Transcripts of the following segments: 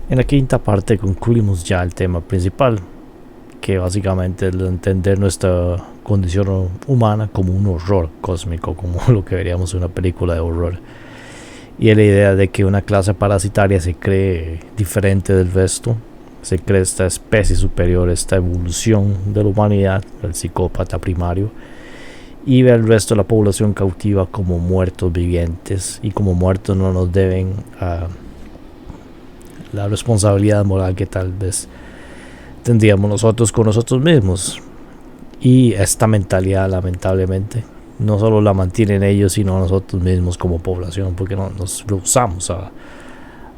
En la quinta parte concluimos ya el tema principal, que básicamente es entender nuestra condición humana como un horror cósmico, como lo que veríamos en una película de horror. Y es la idea de que una clase parasitaria se cree diferente del resto, se cree esta especie superior, esta evolución de la humanidad, el psicópata primario, y ve al resto de la población cautiva como muertos vivientes, y como muertos no nos deben la responsabilidad moral que tal vez tendríamos nosotros con nosotros mismos. Y esta mentalidad, lamentablemente, no solo la mantienen ellos, sino nosotros mismos como población, porque no nos rehusamos a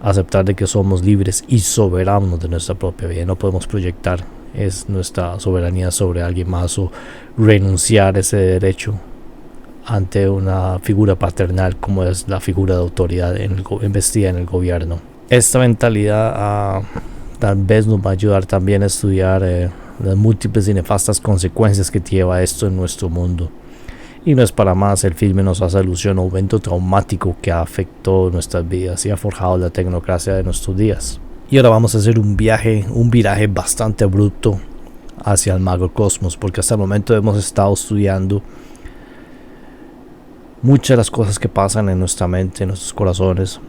aceptar de que somos libres y soberanos de nuestra propia vida. No podemos proyectar nuestra soberanía sobre alguien más o renunciar a ese derecho ante una figura paternal como es la figura de autoridad investida en el gobierno. Esta mentalidad tal vez nos va a ayudar también a estudiar las múltiples y nefastas consecuencias que lleva esto en nuestro mundo. Y no es para más, el filme nos hace alusión a un evento traumático que afectó nuestras vidas y ha forjado la tecnocracia de nuestros días. Y ahora vamos a hacer un viraje bastante abrupto hacia el macrocosmos, porque hasta el momento hemos estado estudiando muchas de las cosas que pasan en nuestra mente, en nuestros corazones.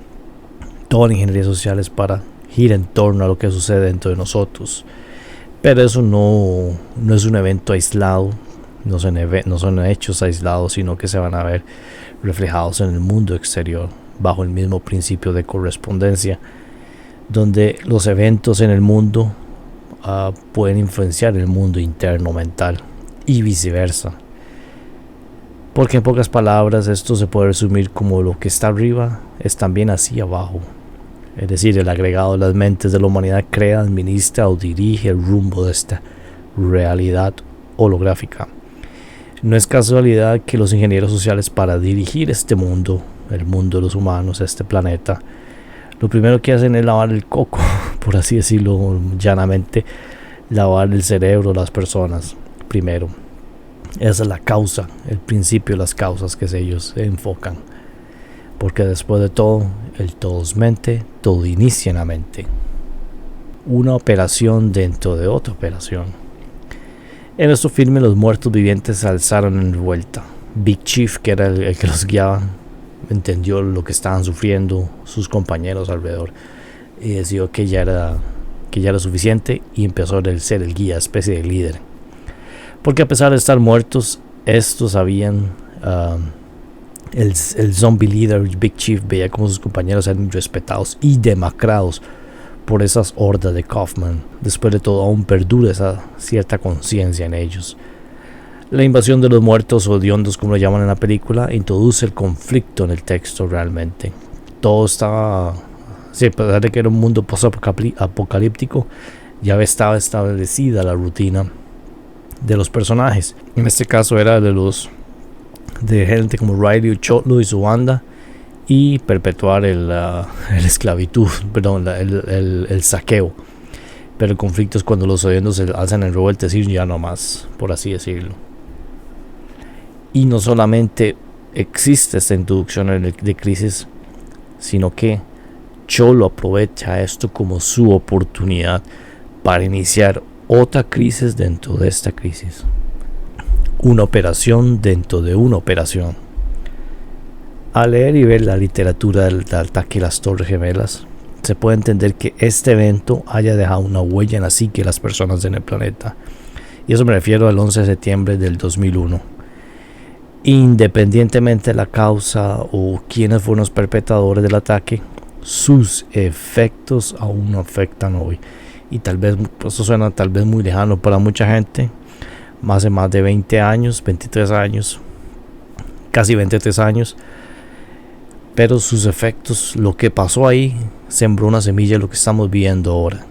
Toda la ingeniería social es para girar en torno a lo que sucede dentro de nosotros. Pero eso no es un evento aislado, no son hechos aislados, sino que se van a ver reflejados en el mundo exterior, bajo el mismo principio de correspondencia, donde los eventos en el mundo pueden influenciar el mundo interno mental y viceversa. Porque en pocas palabras esto se puede resumir como lo que está arriba es también así abajo. Es decir, el agregado de las mentes de la humanidad crea, administra o dirige el rumbo de esta realidad holográfica. No es casualidad que los ingenieros sociales, para dirigir este mundo, el mundo de los humanos, este planeta, lo primero que hacen es lavar el coco, por así decirlo llanamente, lavar el cerebro de las personas primero. Esa es la causa, el principio de las causas que ellos enfocan. Porque después de todo, el todo es mente, todo inicia en la mente. Una operación dentro de otra operación. En nuestro filme los muertos vivientes se alzaron en revuelta. Big Chief, que era el que los guiaba, entendió lo que estaban sufriendo sus compañeros alrededor y decidió que ya era suficiente y empezó a ser el guía, especie de líder. Porque a pesar de estar muertos, estos habían... el zombie leader Big Chief veía como sus compañeros eran respetados y demacrados por esas hordas de Kaufman. Después de todo, aún perdura esa cierta conciencia en ellos. La invasión de los muertos o hediondos, como lo llaman en la película, introduce el conflicto en el texto realmente. Todo estaba... Sí, a pesar de que era un mundo post-apocalíptico, ya estaba establecida la rutina de los personajes. En este caso era de gente como Riley Chotlo y su banda, y perpetuar el saqueo. Pero el conflicto es cuando los hediondos se alzan en revuelta, decir ya no más, por así decirlo. Y no solamente existe esta introducción de crisis, sino que Cholo aprovecha esto como su oportunidad para iniciar otra crisis dentro de esta crisis. Una operación dentro de una operación. Al leer y ver la literatura del ataque a las Torres Gemelas, se puede entender que este evento haya dejado una huella en la psique de las personas en el planeta. Y eso me refiero al 11 de septiembre del 2001. Independientemente de la causa o quiénes fueron los perpetradores del ataque, sus efectos aún no afectan hoy. Y tal vez, eso suena tal vez muy lejano para mucha gente, hace más de 20 años, 23 años, casi 23 años, pero sus efectos, lo que pasó ahí, sembró una semilla de lo que estamos viendo ahora.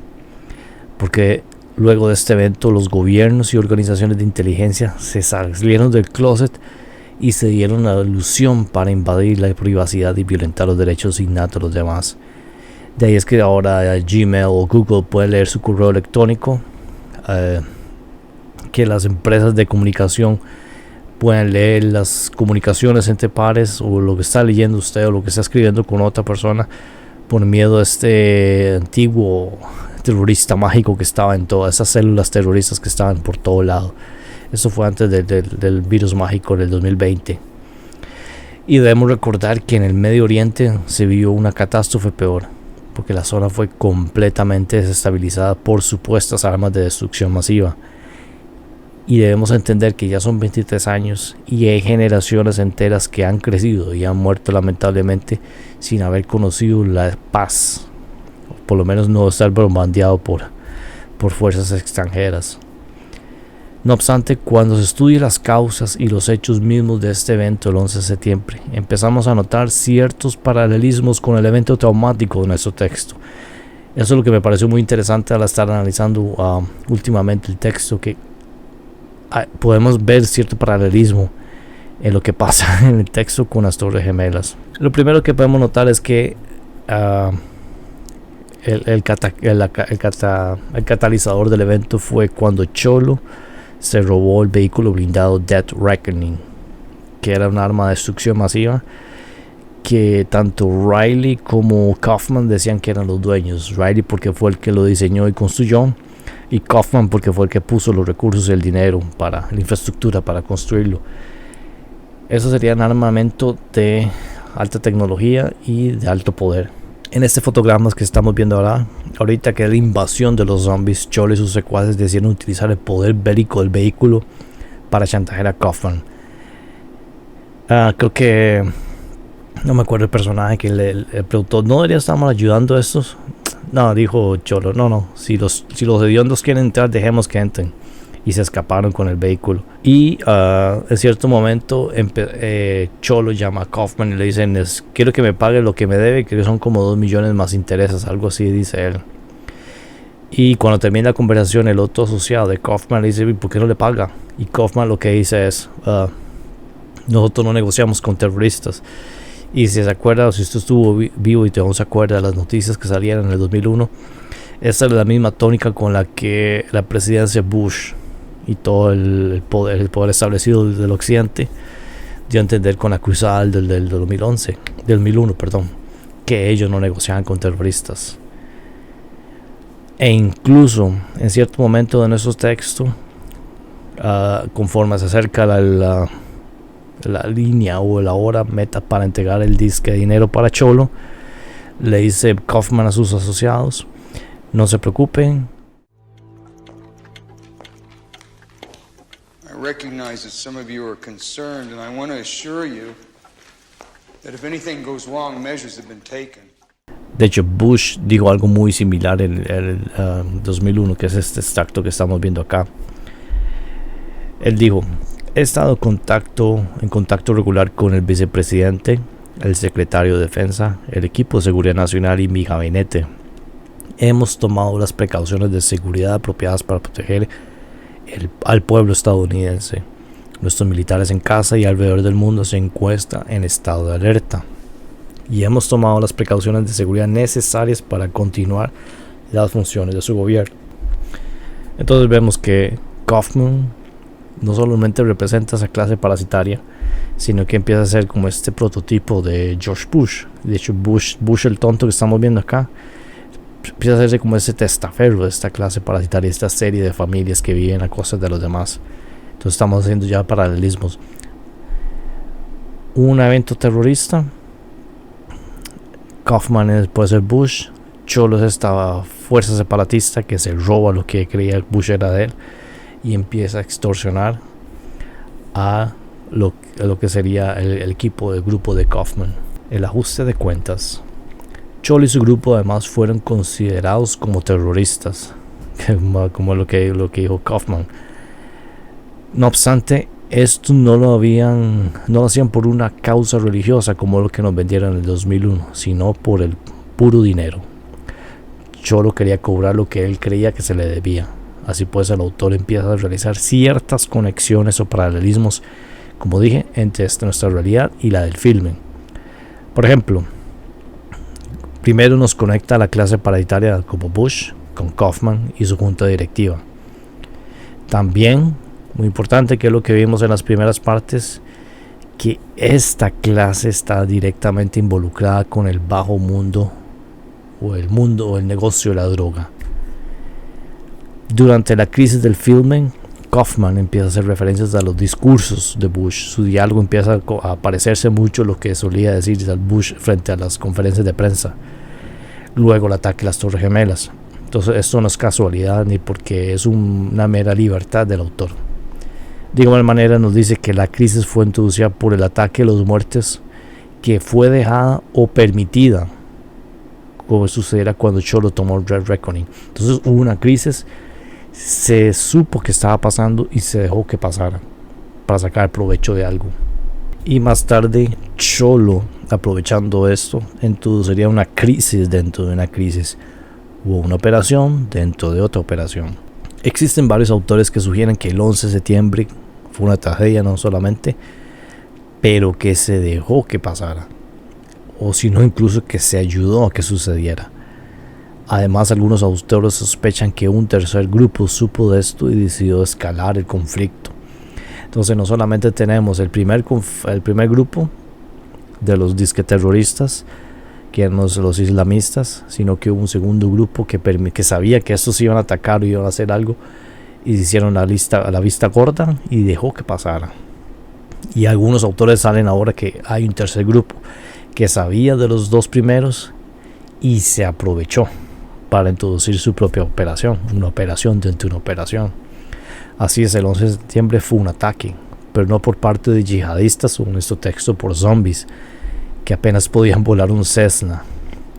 Porque luego de este evento, los gobiernos y organizaciones de inteligencia se salieron del closet y se dieron la ilusión para invadir la privacidad y violentar los derechos innatos de los demás. De ahí es que ahora Gmail o Google puede leer su correo electrónico, que las empresas de comunicación pueden leer las comunicaciones entre pares o lo que está leyendo usted o lo que está escribiendo con otra persona por miedo a este antiguo terrorista mágico que estaba en todas esas células terroristas que estaban por todo lado. Eso fue antes del virus mágico del 2020. Y debemos recordar que en el Medio Oriente se vio una catástrofe peor, porque la zona fue completamente desestabilizada por supuestas armas de destrucción masiva. Y debemos entender que ya son 23 años y hay generaciones enteras que han crecido y han muerto lamentablemente sin haber conocido la paz, o por lo menos no estar bombardeado por fuerzas extranjeras. No obstante, cuando se estudian las causas y los hechos mismos de este evento el 11 de septiembre, empezamos a notar ciertos paralelismos con el evento traumático de nuestro texto. Eso es lo que me pareció muy interesante al estar analizando últimamente el texto, que podemos ver cierto paralelismo en lo que pasa en el texto con las Torres Gemelas. Lo primero que podemos notar es que el catalizador del evento fue cuando Cholo se robó el vehículo blindado Death Reckoning, que era un arma de destrucción masiva que tanto Riley como Kaufman decían que eran los dueños. Riley porque fue el que lo diseñó y construyó, y Kaufman porque fue el que puso los recursos y el dinero para la infraestructura para construirlo. Eso sería un armamento de alta tecnología y de alto poder. En este fotograma que estamos viendo ahorita, que es la invasión de los zombies, Cholo y sus secuaces decidieron utilizar el poder bélico del vehículo para chantajear a Kaufman. Creo que no me acuerdo el personaje que le preguntó: ¿no deberíamos estar ayudando a estos? No, dijo Cholo, no, si los hediondos quieren entrar, dejemos que entren. Y se escaparon con el vehículo. Y en cierto momento Cholo llama a Kaufman y le dicen: quiero que me pague lo que me debe, que son como 2 millones más intereses, algo así dice él. Y cuando termina la conversación, el otro asociado de Kaufman le dice: ¿por qué no le paga? Y Kaufman lo que dice es: nosotros no negociamos con terroristas. Y si se acuerda, si usted estuvo vivo y no se acuerda de las noticias que salieron en el 2001, esta es la misma tónica con la que la presidencia Bush y todo el poder establecido del occidente dio a entender con la cruzada del 2001, que ellos no negociaban con terroristas. E incluso en cierto momento de nuestro texto, conforme se acerca la línea o la hora meta para entregar el disque de dinero para Cholo, le dice Kaufman a sus asociados: no se preocupen. I recognize that some of you are concerned, and I want to assure you that if anything goes wrong, measures have been taken. De hecho, Bush dijo algo muy similar en el 2001, que es este extracto que estamos viendo acá. Él dijo: he estado en contacto regular con el vicepresidente, el secretario de Defensa, el equipo de seguridad nacional y mi gabinete. Hemos tomado las precauciones de seguridad apropiadas para proteger al pueblo estadounidense. Nuestros militares en casa y alrededor del mundo se encuentran en estado de alerta. Y hemos tomado las precauciones de seguridad necesarias para continuar las funciones de su gobierno. Entonces vemos que Kaufman no solamente representa esa clase parasitaria, sino que empieza a ser como este prototipo de George Bush. De hecho, Bush el tonto que estamos viendo acá, empieza a hacerse como ese testaferro de esta clase parasitaria, esta serie de familias que viven a costas de los demás. Entonces estamos haciendo ya paralelismos. Un evento terrorista, Kaufman puede ser Bush, Cholo es esta fuerza separatista que se roba lo que creía Bush era de él y empieza a extorsionar a lo que sería el equipo del grupo de Kaufman. El ajuste de cuentas: Cholo y su grupo además fueron considerados como terroristas, como lo que dijo Kaufman. No obstante, esto no lo hacían por una causa religiosa como lo que nos vendieron en el 2001, sino por el puro dinero. Cholo quería cobrar lo que él creía que se le debía. Así pues, el autor empieza a realizar ciertas conexiones o paralelismos, como dije, entre nuestra realidad y la del filme. Por ejemplo, primero nos conecta a la clase parasitaria como Bush con Kaufman y su junta directiva. También Muy importante, que es lo que vimos en las primeras partes, que esta clase está directamente involucrada con el bajo mundo o el negocio de la droga. Durante la crisis del filming, Kaufman empieza a hacer referencias a los discursos de Bush. Su diálogo empieza a parecerse mucho a lo que solía decir Bush frente a las conferencias de prensa. Luego el ataque a las Torres Gemelas. Entonces esto no es casualidad ni porque es una mera libertad del autor. De igual manera nos dice que la crisis fue introducida por el ataque a los muertes, que fue dejada o permitida, como sucediera cuando Cholo tomó Red Reckoning. Entonces hubo una crisis, se supo que estaba pasando y se dejó que pasara para sacar provecho de algo. Y más tarde Cholo, aprovechando esto, introduciría una crisis dentro de una crisis. Hubo una operación dentro de otra operación. Existen varios autores que sugieren que el 11 de septiembre fue una tragedia, no solamente, pero que se dejó que pasara, o si no, incluso que se ayudó a que sucediera. Además, algunos autores sospechan que un tercer grupo supo de esto y decidió escalar el conflicto. Entonces no solamente tenemos el primer grupo de los disque terroristas, que eran los islamistas, sino que hubo un segundo grupo que sabía que estos iban a atacar o iban a hacer algo, y hicieron la vista gorda y dejó que pasara. Y algunos autores salen ahora que hay un tercer grupo que sabía de los dos primeros y se aprovechó para introducir su propia operación, una operación dentro de una operación. Así es, el 11 de septiembre fue un ataque, pero no por parte de yihadistas, según este texto, por zombies que apenas podían volar un Cessna.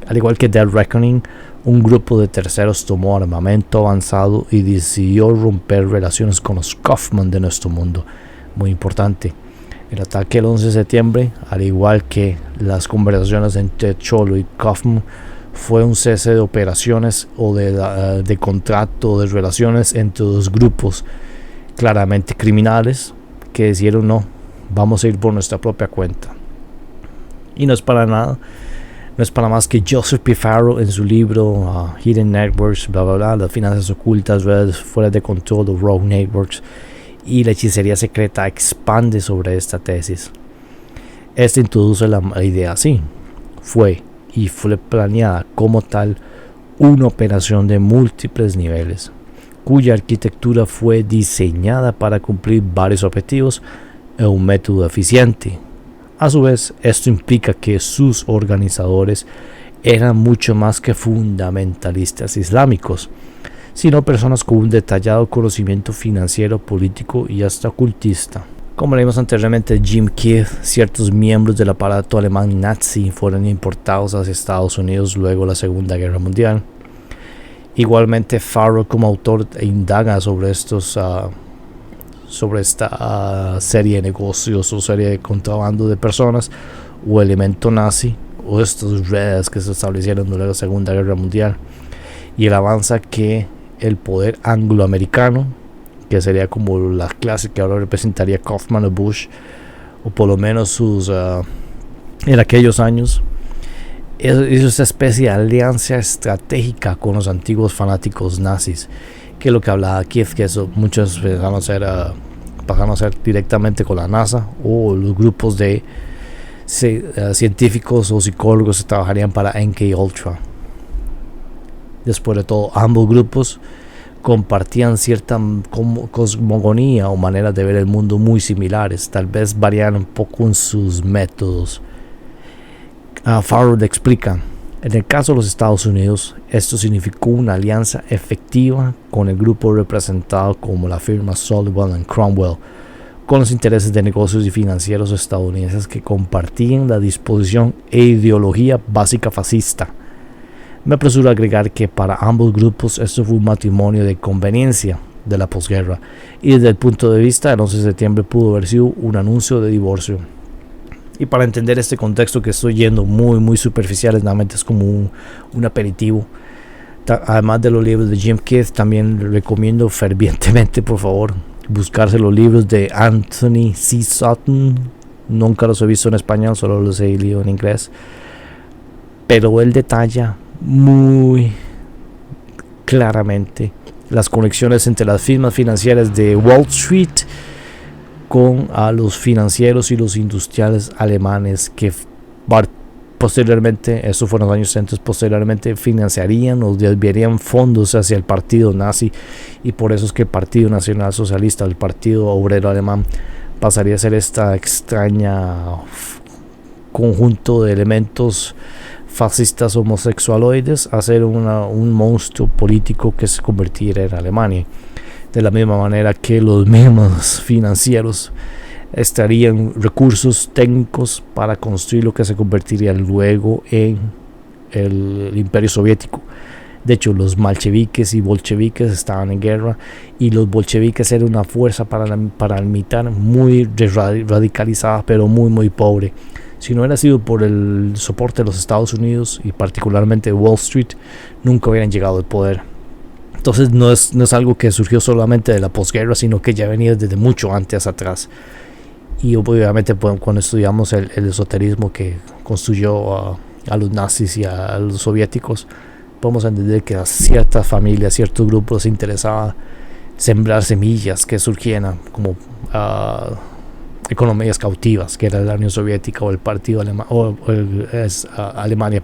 Al igual que Dead Reckoning, un grupo de terceros tomó armamento avanzado y decidió romper relaciones con los Kaufman de nuestro mundo. Muy importante, el ataque del 11 de septiembre, al igual que las conversaciones entre Cholo y Kaufman, fue un cese de operaciones o de contrato, de relaciones entre dos grupos claramente criminales que decidieron no, vamos a ir por nuestra propia cuenta. Y no es para más que Joseph P. Farrell en su libro Hidden Networks, las finanzas ocultas, redes fuera de control o Rogue Networks, y la hechicería secreta expande sobre esta tesis. Este introduce la idea así: fue planeada como tal una operación de múltiples niveles, cuya arquitectura fue diseñada para cumplir varios objetivos en un método eficiente. A su vez, esto implica que sus organizadores eran mucho más que fundamentalistas islámicos, sino personas con un detallado conocimiento financiero, político y hasta ocultista. Como leímos anteriormente, Jim Keith, ciertos miembros del aparato alemán nazi fueron importados hacia Estados Unidos luego de la Segunda Guerra Mundial. Igualmente, Farrell como autor indaga sobre esta serie de negocios o serie de contrabando de personas o elemento nazi o estas redes que se establecieron durante la Segunda Guerra Mundial, y él avanza que el poder angloamericano, que sería como la clase que ahora representaría Kaufman o Bush, o por lo menos en aquellos años, hizo esa especie de alianza estratégica con los antiguos fanáticos nazis, que es lo que hablaba Keith, que eso muchos pasaron a ser directamente con la NASA o los grupos de científicos o psicólogos que trabajarían para MKUltra. Después de todo, ambos grupos compartían cierta cosmogonía o maneras de ver el mundo muy similares, tal vez varían un poco en sus métodos. Farrell explica: en el caso de los Estados Unidos, esto significó una alianza efectiva con el grupo representado como la firma Sullivan & Cromwell, con los intereses de negocios y financieros estadounidenses que compartían la disposición e ideología básica fascista. Me apresuro a agregar que para ambos grupos esto fue un matrimonio de conveniencia de la posguerra, y desde el punto de vista del 11 de septiembre pudo haber sido un anuncio de divorcio. Y para entender este contexto que estoy yendo muy superficial, realmente es como un aperitivo. Además de los libros de Jim Keith, también recomiendo fervientemente, por favor, buscarse los libros de Anthony C. Sutton. Nunca los he visto en español, solo los he leído en inglés, pero él detalla muy claramente las conexiones entre las firmas financieras de Wall Street con a los financieros y los industriales alemanes que posteriormente, eso fue en los años 60, posteriormente financiarían o desviarían fondos hacia el partido nazi, y por eso es que el Partido Nacional Socialista, el Partido Obrero Alemán, pasaría a ser esta extraña conjunto de elementos fascistas homosexualoides a ser un monstruo político que se convertiría en Alemania, de la misma manera que los mismos financieros estarían recursos técnicos para construir lo que se convertiría luego en el Imperio Soviético. De hecho, los malcheviques y bolcheviques estaban en guerra, y los bolcheviques eran una fuerza paramilitar muy radicalizada, pero muy pobre. Si no hubiera sido por el soporte de los Estados Unidos y particularmente Wall Street, nunca hubieran llegado al poder. Entonces no es algo que surgió solamente de la posguerra, sino que ya venía desde mucho antes atrás. Y obviamente cuando estudiamos el esoterismo que construyó a los nazis y a los soviéticos, podemos entender que a ciertas familias, ciertos grupos les interesaba sembrar semillas que surgieran como economías cautivas, que era la Unión Soviética o el Partido Alemán, Alemania,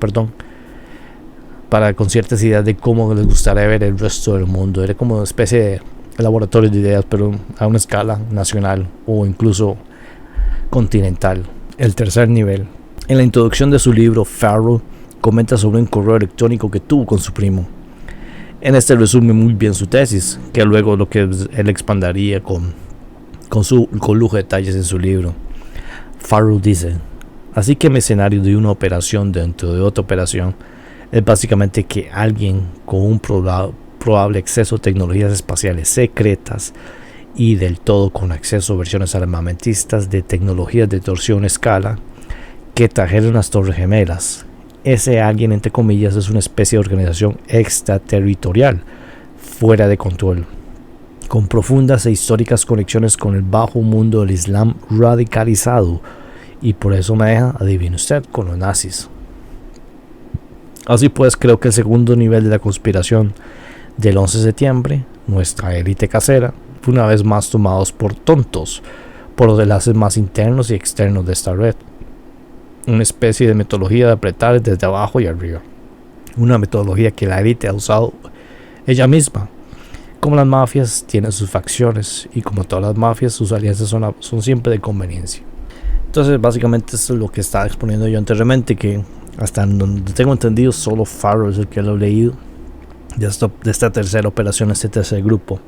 con ciertas ideas de cómo les gustaría ver el resto del mundo. Era como una especie de laboratorio de ideas, pero a una escala nacional o incluso continental. El tercer nivel. En la introducción de su libro, Farrell comenta sobre un correo electrónico que tuvo con su primo. En este resume muy bien su tesis, que luego lo que él expandaría con lujo de detalles en su libro. Farrell dice: así que mi escenario de una operación dentro de otra operación es básicamente que alguien con un probable acceso a tecnologías espaciales secretas y del todo con acceso a versiones armamentistas de tecnologías de torsión escala que trajeron las Torres Gemelas. Ese alguien, entre comillas, es una especie de organización extraterritorial fuera de control, con profundas e históricas conexiones con el bajo mundo del Islam radicalizado, y por eso me deja, adivine usted, con los nazis. Así pues, creo que el segundo nivel de la conspiración del 11 de septiembre, nuestra élite casera, fue una vez más tomados por tontos, por los enlaces más internos y externos de esta red. Una especie de metodología de apretar desde abajo y arriba. Una metodología que la élite ha usado ella misma. Como las mafias tienen sus facciones, y como todas las mafias, sus alianzas son siempre de conveniencia. Entonces, básicamente, esto es lo que estaba exponiendo yo anteriormente, que hasta donde tengo entendido, solo Farrell es el que lo he leído de esta tercera operación, este tercer grupo.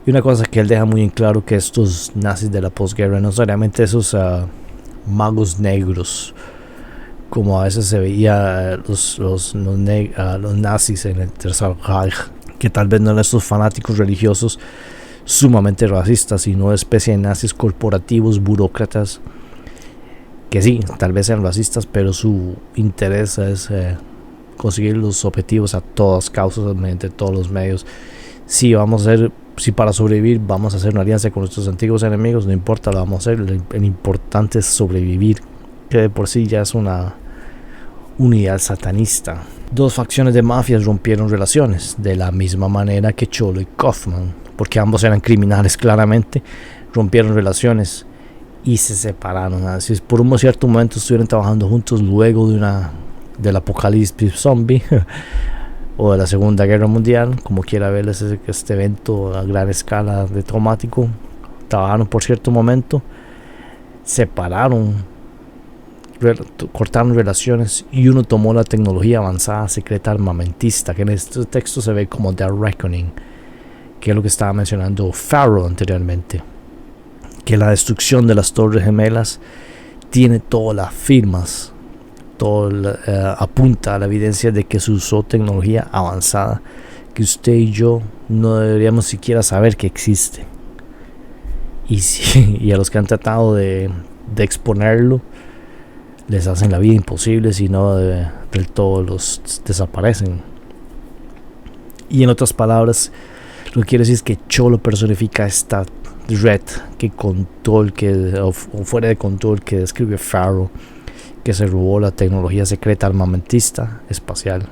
Y una cosa que él deja muy en claro, que estos nazis de la posguerra, no solamente esos magos negros, como a veces se veía los nazis en el Tercer Reich, que tal vez no eran estos fanáticos religiosos sumamente racistas, sino una especie de nazis corporativos, burócratas, que sí, tal vez sean racistas, pero su interés es conseguir los objetivos a todas causas, mediante todos los medios. Si para sobrevivir vamos a hacer una alianza con nuestros antiguos enemigos, no importa, lo vamos a hacer. Lo importante es sobrevivir, que de por sí ya es una unidad satanista. Dos facciones de mafias rompieron relaciones, de la misma manera que Cholo y Kaufman, porque ambos eran criminales claramente. Rompieron relaciones y se separaron. Así es, por un cierto momento estuvieron trabajando juntos luego del apocalipsis zombie o de la Segunda Guerra Mundial, como quiera ver este evento a gran escala de traumático. Trabajaron por cierto momento, separaron, cortaron relaciones, y uno tomó la tecnología avanzada secreta armamentista, que en este texto se ve como The Reckoning, que es lo que estaba mencionando Farrell anteriormente, que la destrucción de las Torres Gemelas tiene todas las firmas, apunta a la evidencia de que se usó tecnología avanzada que usted y yo no deberíamos siquiera saber que existe, y a los que han tratado de exponerlo les hacen la vida imposible, si no del todo los desaparecen. Y en otras palabras, lo que quiere decir es que Cholo personifica esta red o fuera de control que describe Farrell, que se robó la tecnología secreta armamentista espacial,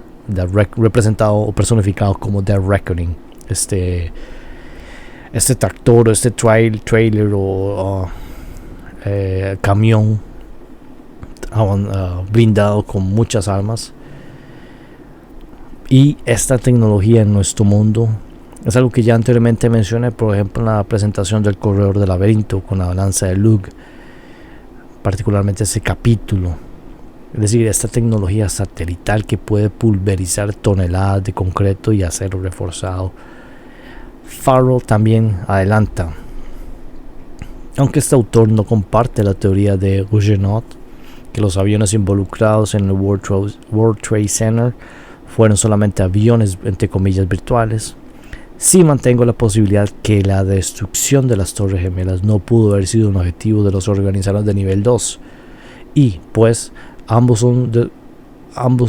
representado o personificado como The Reckoning, este este tractor, este trailer o camión blindado con muchas armas. Y esta tecnología en nuestro mundo es algo que ya anteriormente mencioné, por ejemplo en la presentación del Corredor del Laberinto con la balanza de Lug, particularmente ese capítulo. Es decir, esta tecnología satelital que puede pulverizar toneladas de concreto y acero reforzado. Farrell también adelanta, aunque este autor no comparte la teoría de Gougenot, que los aviones involucrados en el World Trade Center fueron solamente aviones entre comillas virtuales, sí mantengo la posibilidad que la destrucción de las Torres Gemelas no pudo haber sido un objetivo de los organizadores de nivel 2, y pues ambos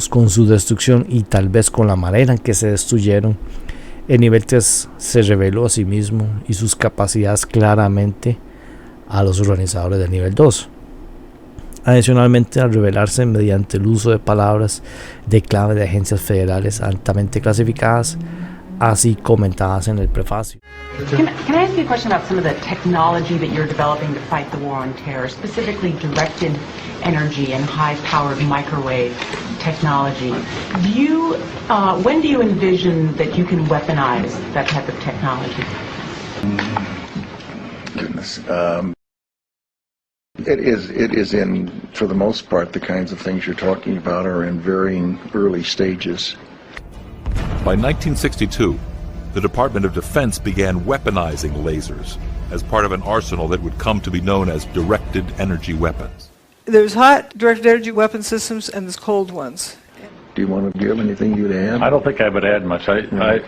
con su destrucción y tal vez con la manera en que se destruyeron, el nivel 3 se reveló a sí mismo y sus capacidades claramente a los organizadores del nivel 2. Adicionalmente, al revelarse mediante el uso de palabras de clave de agencias federales altamente clasificadas, así comentadas en el prefacio. Can I ask you a question about some of the technology that you're developing to fight the war on terror, specifically directed energy and high-powered microwave technology? When do you envision that you can weaponize that type of technology? Goodness. It is in, for the most part, the kinds of things you're talking about are in varying early stages. By 1962, the Department of Defense began weaponizing lasers as part of an arsenal that would come to be known as directed energy weapons. There's hot directed energy weapon systems and there's cold ones. Do you want to have anything you'd add? I don't think I would add much. I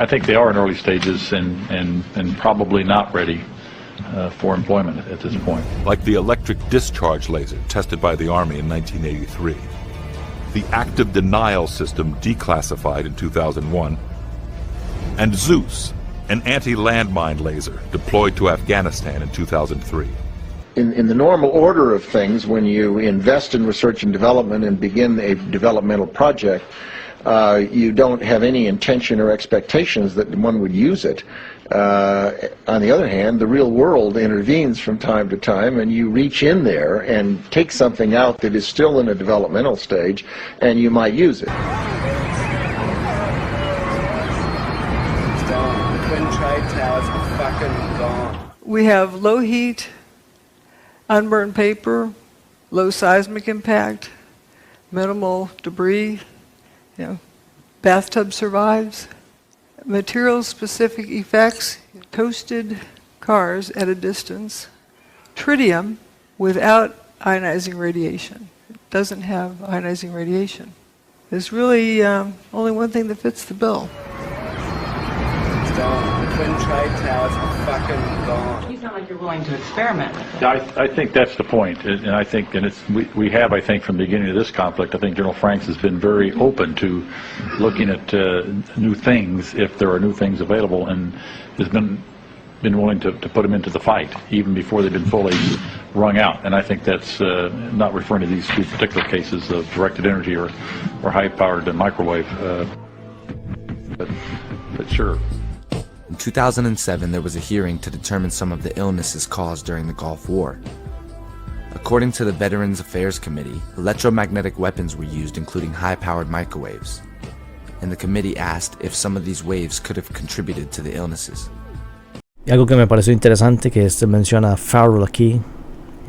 think they are in early stages and probably not ready for employment at this point. Like the electric discharge laser tested by the Army in 1983, the active denial system declassified in 2001, and Zeus, an anti-landmine laser deployed to Afghanistan in 2003. In the normal order of things, when you invest in research and development and begin a developmental project, you don't have any intention or expectations that one would use it. On the other hand, the real world intervenes from time to time, and you reach in there and take something out that is still in a developmental stage, and you might use it. It's gone. The Twin Trade Towers are fucking gone. We have low heat, unburned paper, low seismic impact, minimal debris, bathtub survives. Material-specific effects, toasted cars at a distance, tritium without ionizing radiation. It doesn't have ionizing radiation. There's really only one thing that fits the bill. It's gone. The Twin Trade Towers are fucking gone. You sound like you're willing to experiment with it. I think that's the point, and I think, and we have, I think, from the beginning of this conflict, I think General Franks has been very open to looking at new things if there are new things available, and has been willing to put them into the fight even before they've been fully wrung out. And I think that's not referring to these two particular cases of directed energy or high-powered microwave, but sure. In 2007, there was a hearing to determine some of the illnesses caused during the Gulf War. According to the Veterans Affairs Committee, electromagnetic weapons were used, including high-powered microwaves. And the committee asked if some of these waves could have contributed to the illnesses. Y algo que me pareció interesante que menciona a Farrell aquí,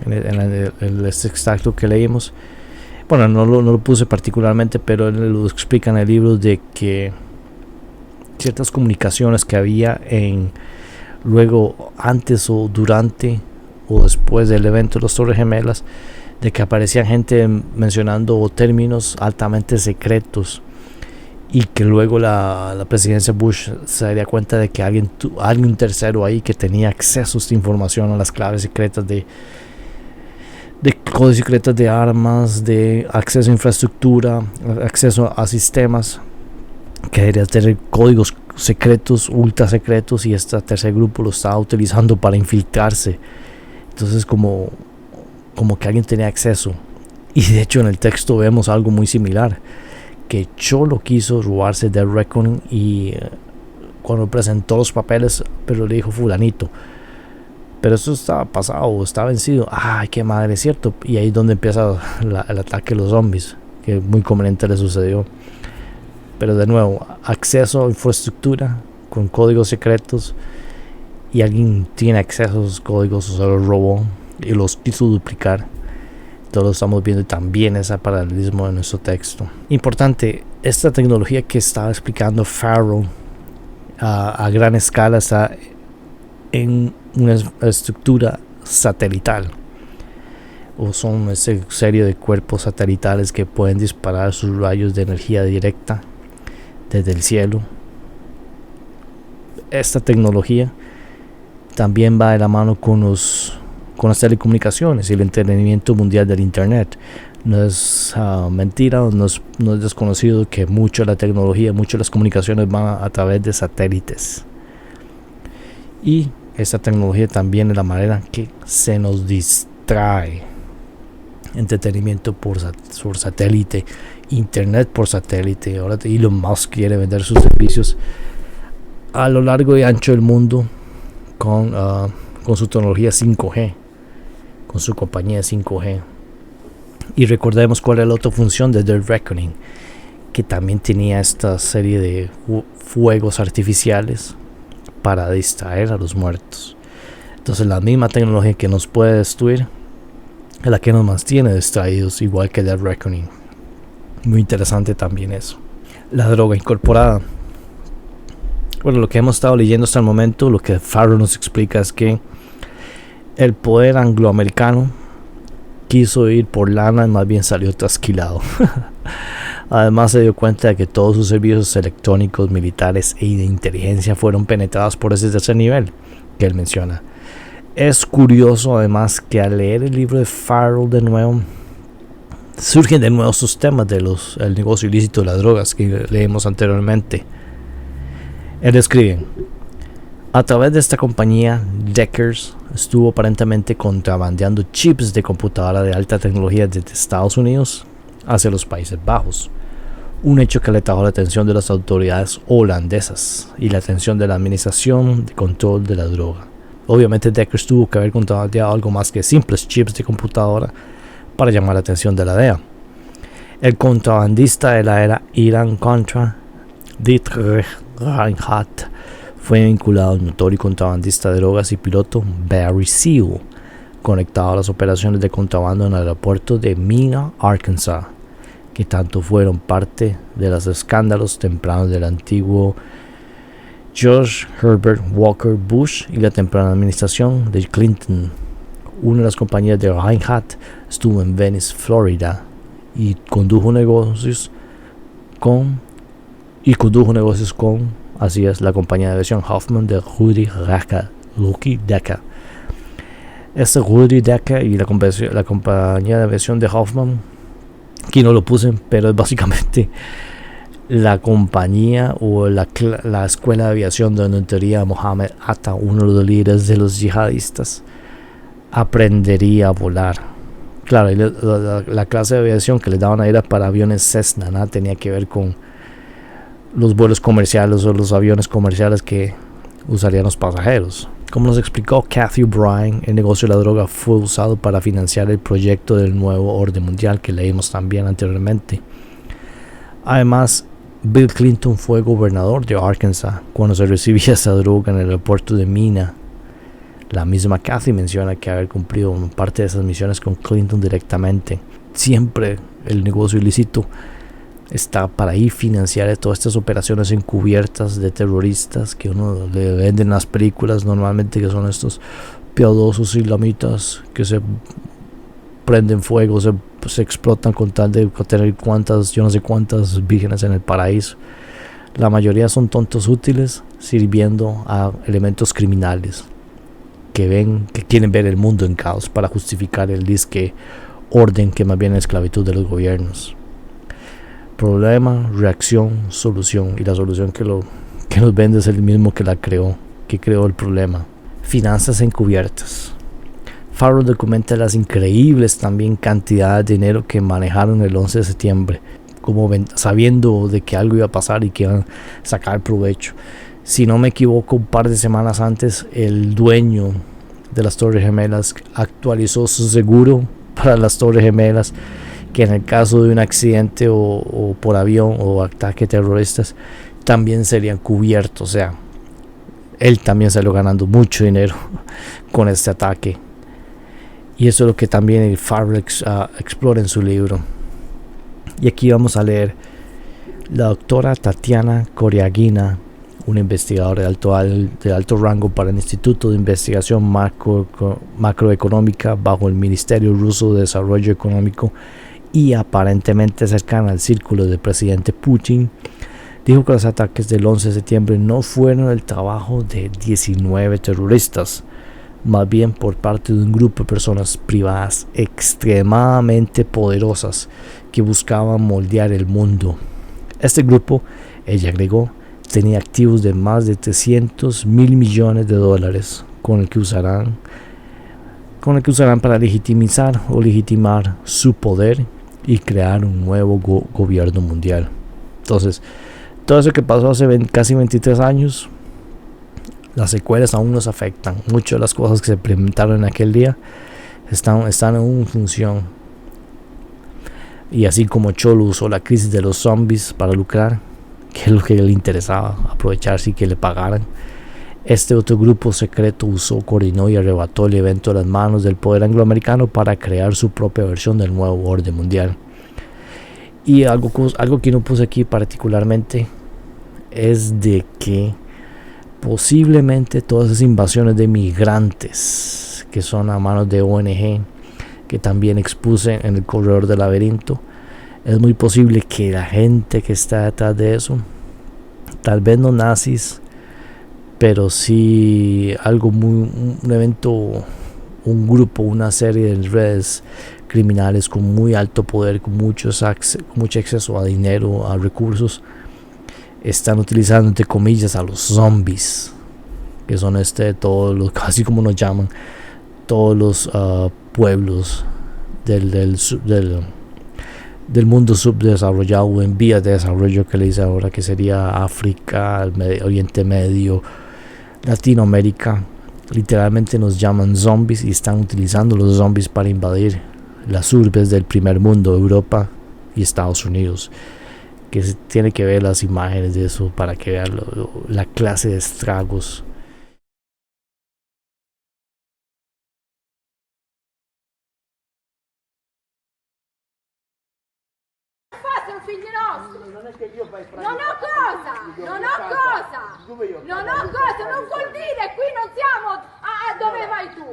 en este extracto que leímos. Bueno, no lo puse particularmente, pero él lo explica en el libro de que ciertas comunicaciones que había luego antes o durante o después del evento de las Torres Gemelas, de que aparecía gente mencionando términos altamente secretos, y que luego la presidencia Bush se daría cuenta de que alguien tercero ahí que tenía acceso a esta información, a las claves secretas de códigos secretos de armas, de acceso a infraestructura, acceso a sistemas, que debería tener códigos secretos, ultra secretos, y este tercer grupo lo estaba utilizando para infiltrarse. Entonces como que alguien tenía acceso. Y de hecho en el texto vemos algo muy similar, que Cholo quiso robarse Dead Reckoning y cuando presentó los papeles, pero le dijo fulanito. Pero eso estaba pasado, estaba vencido. Ay, qué madre, es cierto. Y ahí es donde empieza el ataque de los zombies, que muy conveniente le sucedió. Pero de nuevo, acceso a infraestructura con códigos secretos, y alguien tiene acceso a esos códigos, o se los robó y los quiso duplicar. Todos lo estamos viendo también ese paralelismo en nuestro texto. Importante, esta tecnología que estaba explicando Farrell a gran escala está en una estructura satelital, o son una serie de cuerpos satelitales que pueden disparar sus rayos de energía directa desde el cielo. Esta tecnología también va de la mano con las telecomunicaciones y el entretenimiento mundial del internet. No es mentira, no es desconocido que mucho de la tecnología, mucho de las comunicaciones van a través de satélites. Y esta tecnología también es la manera que se nos distrae. Entretenimiento por satélite, internet por satélite. Ahora Elon Musk quiere vender sus servicios a lo largo y ancho del mundo con su tecnología 5G, con su compañía 5G. Y recordemos cuál es la otra función de The Reckoning, que también tenía esta serie de fuegos artificiales para distraer a los muertos. Entonces la misma tecnología que nos puede destruir es la que nos mantiene distraídos, igual que The Reckoning. Muy interesante también eso. La droga incorporada. Bueno, lo que hemos estado leyendo hasta el momento, lo que Farrell nos explica es que el poder angloamericano quiso ir por lana y más bien salió trasquilado. Además se dio cuenta de que todos sus servicios electrónicos, militares y de inteligencia fueron penetrados por ese tercer nivel que él menciona. Es curioso además que al leer el libro de Farrell de nuevo, surgen de nuevo sus temas del negocio ilícito de las drogas que leímos anteriormente. Él escribe: a través de esta compañía, Deckers estuvo aparentemente contrabandeando chips de computadora de alta tecnología desde Estados Unidos hacia los Países Bajos. Un hecho que le trajo la atención de las autoridades holandesas y la atención de la Administración de Control de la Droga. Obviamente Deckers tuvo que haber contrabandeado algo más que simples chips de computadora para llamar la atención de la DEA. El contrabandista de la era Irán-Contra, Dietrich Reinhardt, fue vinculado al notorio contrabandista de drogas y piloto Barry Seal, conectado a las operaciones de contrabando en el aeropuerto de Mena, Arkansas, que tanto fueron parte de los escándalos tempranos del antiguo George Herbert Walker Bush y la temprana administración de Clinton. Una de las compañías de Reinhardt estuvo en Venice, Florida, y condujo negocios con así es, la compañía de aviación Hoffman de Rudy Decker. Este Rudy Decker y la compañía de aviación de Hoffman, aquí no lo puse, pero es básicamente la compañía o la escuela de aviación donde en teoría Mohammed Atta, uno de los líderes de los yihadistas, aprendería a volar. Claro, y la clase de aviación que les daban ahí era para aviones Cessna, nada tenía que ver con los vuelos comerciales o los aviones comerciales que usarían los pasajeros. Como nos explicó Cathy O'Brien, el negocio de la droga fue usado para financiar el proyecto del nuevo orden mundial que leímos también anteriormente. Además, Bill Clinton fue gobernador de Arkansas cuando se recibía esa droga en el aeropuerto de Mena. La misma Cathy menciona que haber cumplido parte de esas misiones con Clinton directamente. Siempre el negocio ilícito está para ir financiar todas estas operaciones encubiertas de terroristas que uno le venden en las películas normalmente, que son estos piadosos islamitas que se prenden fuego, se explotan con tal de tener yo no sé cuántas vírgenes en el paraíso. La mayoría son tontos útiles sirviendo a elementos criminales que quieren ver el mundo en caos para justificar el disque orden que más bien es esclavitud de los gobiernos. Problema, reacción, solución, y la solución que nos vende es el mismo que creó el problema. Finanzas encubiertas. Farrell documenta las increíbles también cantidades de dinero que manejaron el 11 de septiembre, sabiendo de que algo iba a pasar y que iban a sacar provecho. Si no me equivoco, un par de semanas antes, el dueño de las Torres Gemelas actualizó su seguro para las Torres Gemelas, que en el caso de un accidente o por avión o ataque terroristas también serían cubiertos. O sea, él también salió ganando mucho dinero con este ataque, y eso es lo que también el Farrell explora en su libro. Y aquí vamos a leer: la doctora Tatiana Koryagina, una investigadora de alto rango para el Instituto de Investigación Macroeconómica bajo el Ministerio Ruso de Desarrollo Económico y aparentemente cercana al círculo del presidente Putin, dijo que los ataques del 11 de septiembre no fueron el trabajo de 19 terroristas, más bien por parte de un grupo de personas privadas extremadamente poderosas que buscaban moldear el mundo. Este grupo, ella agregó, tenía activos de más de 300 mil millones de dólares con el que usarán para legitimar su poder y crear un nuevo gobierno mundial. Entonces, todo eso que pasó hace casi 23 años, las secuelas aún nos afectan. Muchas de las cosas que se implementaron en aquel día están en función. Y así como Cholo usó la crisis de los zombies para lucrar, que es lo que le interesaba, aprovecharse y que le pagaran, este otro grupo secreto coordinó y arrebató el evento de las manos del poder angloamericano para crear su propia versión del nuevo orden mundial. Y algo que no puse aquí particularmente es de que posiblemente todas esas invasiones de migrantes que son a manos de ONG, que también expuse en el corredor del laberinto, es muy posible que la gente que está detrás de eso, tal vez no nazis, pero sí un evento, un grupo, una serie de redes criminales con muy alto poder, con mucho acceso a dinero, a recursos, están utilizando entre comillas a los zombies, que son todos los, casi como nos llaman, todos los pueblos del mundo subdesarrollado o en vías de desarrollo, que le dice ahora, que sería África, el Oriente Medio, Latinoamérica. Literalmente nos llaman zombies y están utilizando los zombies para invadir las urbes del primer mundo, Europa y Estados Unidos. Que se tiene que ver las imágenes de eso para que vean la clase de estragos. Figli nostri. Non è che io fai fratello. Non ho cosa, non vuol dire, qui non siamo dove vai tu?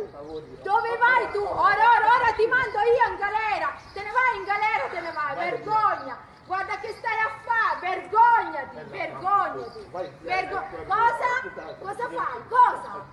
Dove vai tu? Ora ti mando io in galera. Te ne vai in galera, te ne vai, vergogna. Guarda che stai a fare, vergognati. Cosa? Cosa fai? Cosa?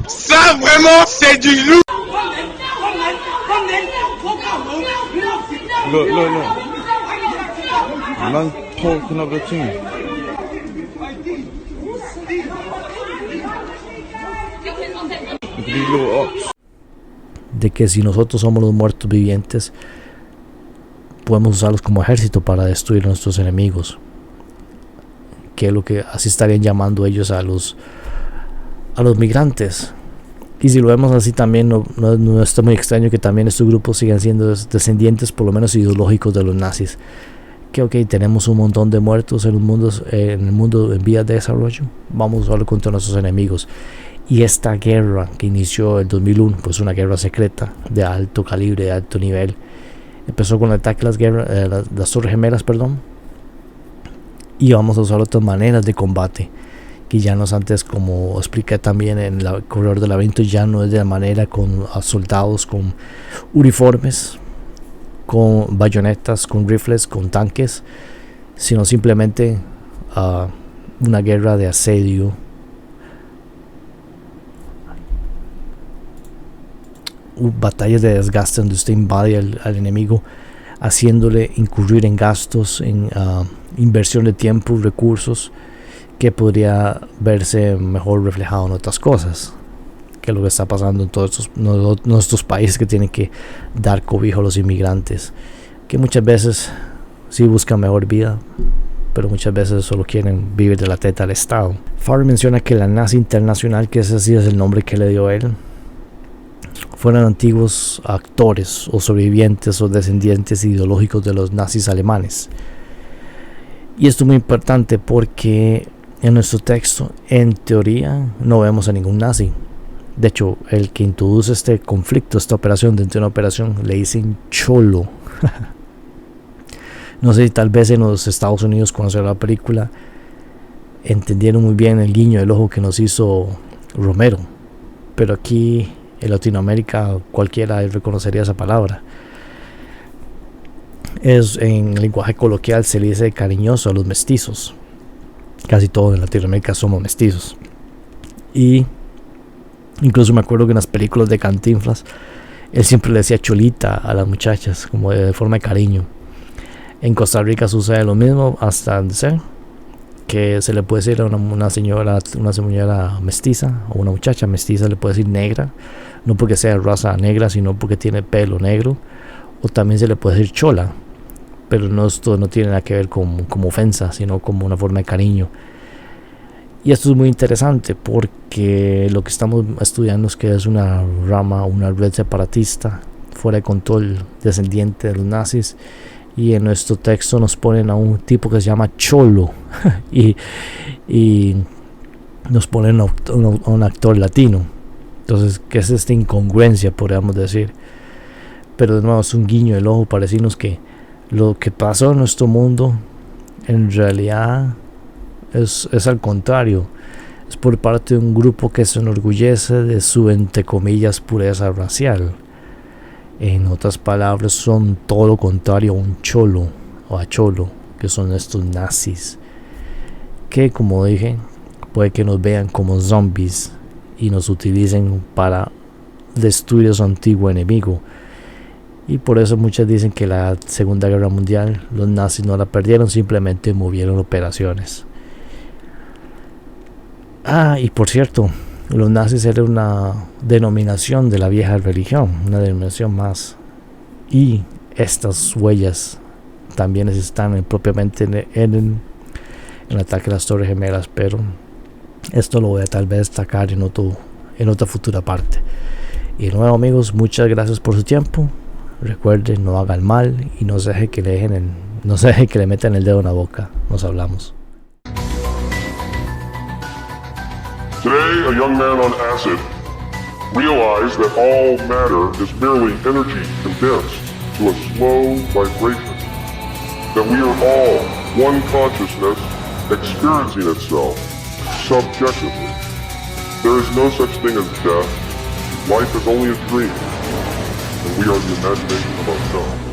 Ça vraiment c'est du loup. Look. Man talking of the thing. De que si nosotros somos los muertos vivientes, podemos usarlos como ejército para destruir a nuestros enemigos, que es lo que así estarían llamando ellos a los migrantes. Y si lo vemos así también no está muy extraño que también estos grupos sigan siendo descendientes por lo menos ideológicos de los nazis. Que ok, tenemos un montón de muertos en el mundo en vías de desarrollo, vamos a usarlo contra nuestros enemigos. Y esta guerra que inició en 2001, pues una guerra secreta de alto calibre, de alto nivel, empezó con el ataque a las Torres Gemelas, y vamos a usar otras maneras de combate que ya no es antes, como expliqué también en el corredor del laberinto, ya no es de la manera con soldados con uniformes, con bayonetas, con rifles, con tanques, sino simplemente una guerra de asedio, batallas de desgaste donde usted invade al enemigo, haciéndole incurrir en gastos, en inversión de tiempo, recursos, que podría verse mejor reflejado en otras cosas, que es lo que está pasando en todos nuestros países que tienen que dar cobijo a los inmigrantes, que muchas veces sí buscan mejor vida, pero muchas veces solo quieren vivir de la teta al Estado. Farr menciona que la Nazi Internacional, que ese sí es el nombre que le dio él, fueron antiguos actores o sobrevivientes o descendientes ideológicos de los nazis alemanes. Y esto es muy importante porque en nuestro texto, en teoría, no vemos a ningún nazi. De hecho, el que introduce este conflicto, esta operación, dentro de una operación, le dicen cholo. No sé si tal vez en los Estados Unidos, cuando se ve la película, entendieron muy bien el guiño del ojo que nos hizo Romero. Pero aquí en Latinoamérica cualquiera reconocería esa palabra. En lenguaje coloquial se le dice cariñoso a los mestizos. Casi todos en Latinoamérica somos mestizos. Y incluso me acuerdo que en las películas de Cantinflas él siempre le decía cholita a las muchachas, como de forma de cariño. En Costa Rica sucede lo mismo, hasta que se le puede decir a una señora mestiza o una muchacha mestiza, le puede decir negra, no porque sea de raza negra, sino porque tiene pelo negro. O también se le puede decir chola, pero esto no tiene nada que ver como ofensa, sino como una forma de cariño. Y esto es muy interesante porque lo que estamos estudiando es que es una rama, una red separatista fuera de control, descendiente de los nazis. Y en nuestro texto nos ponen a un tipo que se llama cholo y nos ponen a un actor latino. Entonces, ¿qué es esta incongruencia, podríamos decir? Pero de nuevo es un guiño del ojo para decirnos que lo que pasó en nuestro mundo en realidad es al contrario. Es por parte de un grupo que se enorgullece de su, entre comillas, pureza racial. En otras palabras, son todo lo contrario a un cholo o a cholo, que son estos nazis, que, como dije, puede que nos vean como zombies y nos utilicen para destruir a su antiguo enemigo. Y por eso muchos dicen que la Segunda Guerra Mundial los nazis no la perdieron, simplemente movieron operaciones. Y por cierto, los nazis eran una denominación de la vieja religión, una denominación más. Y estas huellas también están propiamente en el ataque a las Torres Gemelas, pero esto lo voy a tal vez destacar en otra futura parte. Y de nuevo, amigos, muchas gracias por su tiempo. Recuerden, no hagan mal y no se deje que le metan el dedo en la boca. Nos hablamos. Today, a young man on acid realized that all matter is merely energy condensed to a slow vibration, that we are all one consciousness experiencing itself subjectively. There is no such thing as death. Life is only a dream, and we are the imagination of ourselves.